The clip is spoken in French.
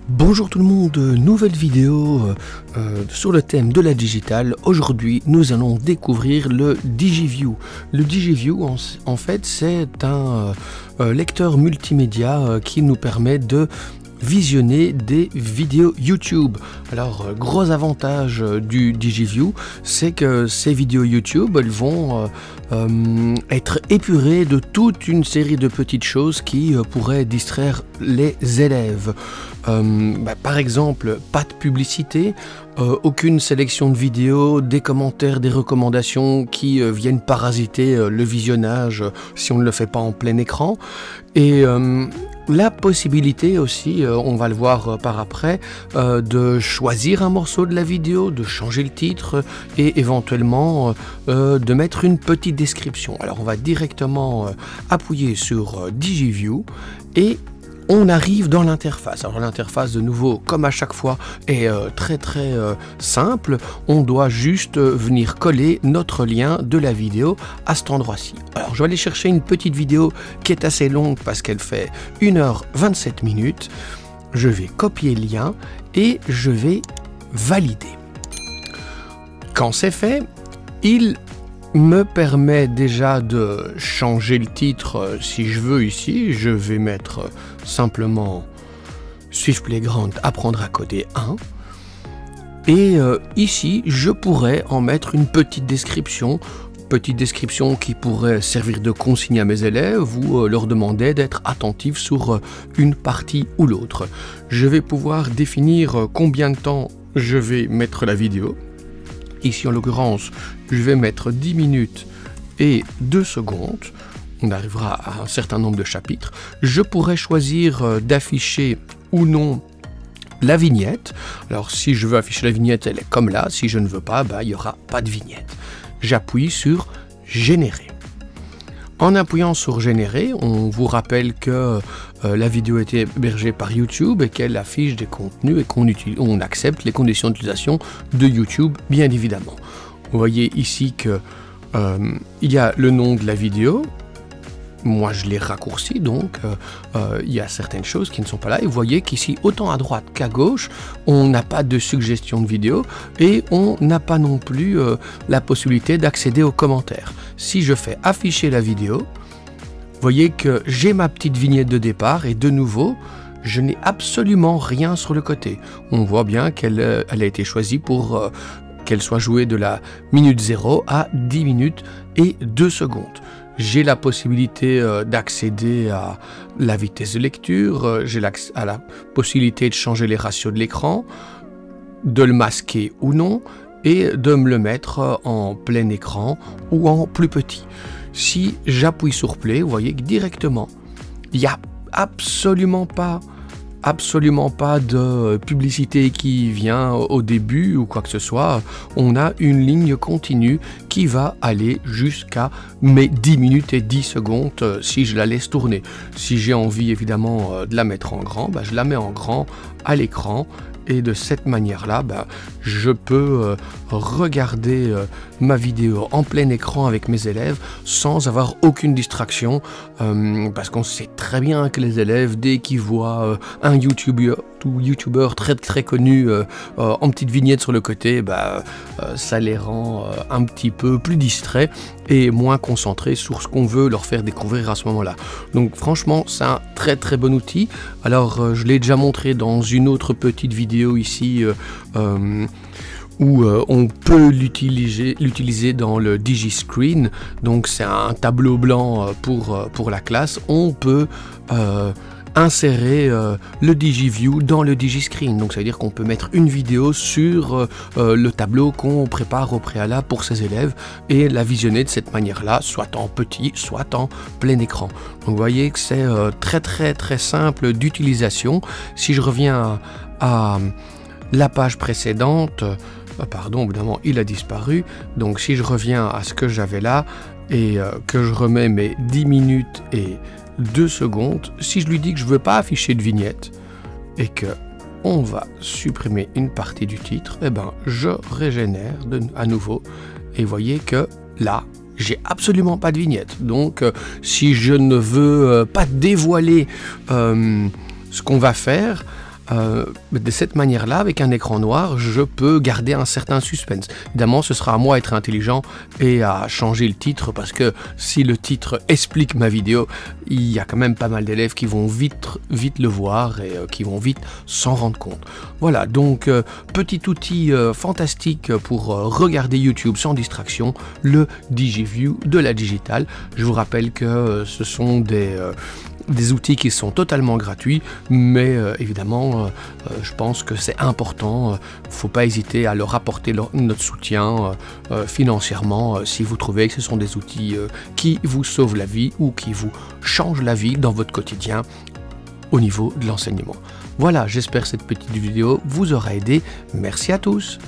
Bonjour tout le monde, nouvelle vidéo sur le thème de la digitale. Aujourd'hui nous allons découvrir le DigiView. Le DigiView en fait c'est un lecteur multimédia qui nous permet de visionner des vidéos YouTube. Alors gros avantage du DigiView, c'est que ces vidéos YouTube elles vont être épurées de toute une série de petites choses qui pourraient distraire les élèves. Par exemple, pas de publicité, aucune sélection de vidéos, des commentaires, des recommandations qui viennent parasiter le visionnage si on ne le fait pas en plein écran. Et la possibilité aussi, on va le voir par après, de choisir un morceau de la vidéo, de changer le titre et éventuellement de mettre une petite description. Alors on va directement appuyer sur DigiView et on arrive dans l'interface. Alors l'interface de nouveau, comme à chaque fois, est très simple. On doit juste venir coller notre lien de la vidéo à cet endroit-ci. Alors je vais aller chercher une petite vidéo qui est assez longue parce qu'elle fait 1h27 minutes. Je vais copier le lien et je vais valider. Quand c'est fait, il me permet déjà de changer le titre si je veux ici. Je vais mettre simplement Swift Playground apprendre à coder 1 et ici je pourrais en mettre une petite description qui pourrait servir de consigne à mes élèves ou leur demander d'être attentifs sur une partie ou l'autre. Je vais pouvoir définir combien de temps je vais mettre la vidéo. Ici en l'occurrence je vais mettre 10 minutes et 2 secondes. On arrivera à un certain nombre de chapitres. Je pourrais choisir d'afficher ou non la vignette. Alors si je veux afficher la vignette, elle est comme là. Si je ne veux pas, il n'y aura pas de vignette. J'appuie sur générer. En appuyant sur générer, on vous rappelle que la vidéo a été hébergée par YouTube et qu'elle affiche des contenus et qu'on accepte les conditions d'utilisation de YouTube, bien évidemment. Vous voyez ici que il y a le nom de la vidéo. Moi je l'ai raccourci, donc il y a certaines choses qui ne sont pas là. Et vous voyez qu'ici, autant à droite qu'à gauche, on n'a pas de suggestion de vidéo et on n'a pas non plus la possibilité d'accéder aux commentaires. Si je fais afficher la vidéo, vous voyez que j'ai ma petite vignette de départ et de nouveau, je n'ai absolument rien sur le côté. On voit bien qu'elle a été choisie pour qu'elle soit jouée de la minute 0 à 10 minutes et 2 secondes. J'ai la possibilité d'accéder à la vitesse de lecture, j'ai la possibilité de changer les ratios de l'écran, de le masquer ou non, et de me le mettre en plein écran ou en plus petit. Si j'appuie sur play, vous voyez que directement, il n'y a absolument pas de publicité qui vient au début ou quoi que ce soit. On a une ligne continue qui va aller jusqu'à mes 10 minutes et 10 secondes si je la laisse tourner. Si j'ai envie évidemment de la mettre en grand, je la mets en grand à l'écran. Et de cette manière-là, je peux regarder ma vidéo en plein écran avec mes élèves sans avoir aucune distraction. Parce qu'on sait très bien que les élèves, dès qu'ils voient un YouTuber très connu en petite vignette sur le côté, ça les rend un petit peu plus distraits et moins concentrés sur ce qu'on veut leur faire découvrir à ce moment-là. Donc franchement, c'est un très bon outil. Alors je l'ai déjà montré dans une autre petite vidéo ici où on peut l'utiliser dans le DigiScreen. Donc c'est un tableau blanc pour la classe. On peut insérer le DigiView dans le DigiScreen. Donc ça veut dire qu'on peut mettre une vidéo sur le tableau qu'on prépare au préalable pour ses élèves et la visionner de cette manière-là, soit en petit, soit en plein écran. Donc vous voyez que c'est très simple d'utilisation. Si je reviens à la page précédente, pardon, évidemment il a disparu. Donc si je reviens à ce que j'avais là et que je remets mes 10 minutes et 2 secondes, si je lui dis que je ne veux pas afficher de vignette et que on va supprimer une partie du titre, je régénère à nouveau et vous voyez que là j'ai absolument pas de vignette. Donc si je ne veux pas dévoiler ce qu'on va faire, de cette manière-là, avec un écran noir, je peux garder un certain suspense. Évidemment, ce sera à moi d'être intelligent et à changer le titre, parce que si le titre explique ma vidéo, il y a quand même pas mal d'élèves qui vont vite le voir et qui vont vite s'en rendre compte. Voilà, donc petit outil fantastique pour regarder YouTube sans distraction, le DigiView de la Digital. Je vous rappelle que ce sont des outils qui sont totalement gratuits, mais évidemment, je pense que c'est important. Il ne faut pas hésiter à leur apporter notre soutien financièrement si vous trouvez que ce sont des outils qui vous sauvent la vie ou qui vous changent la vie dans votre quotidien au niveau de l'enseignement. Voilà, j'espère que cette petite vidéo vous aura aidé. Merci à tous.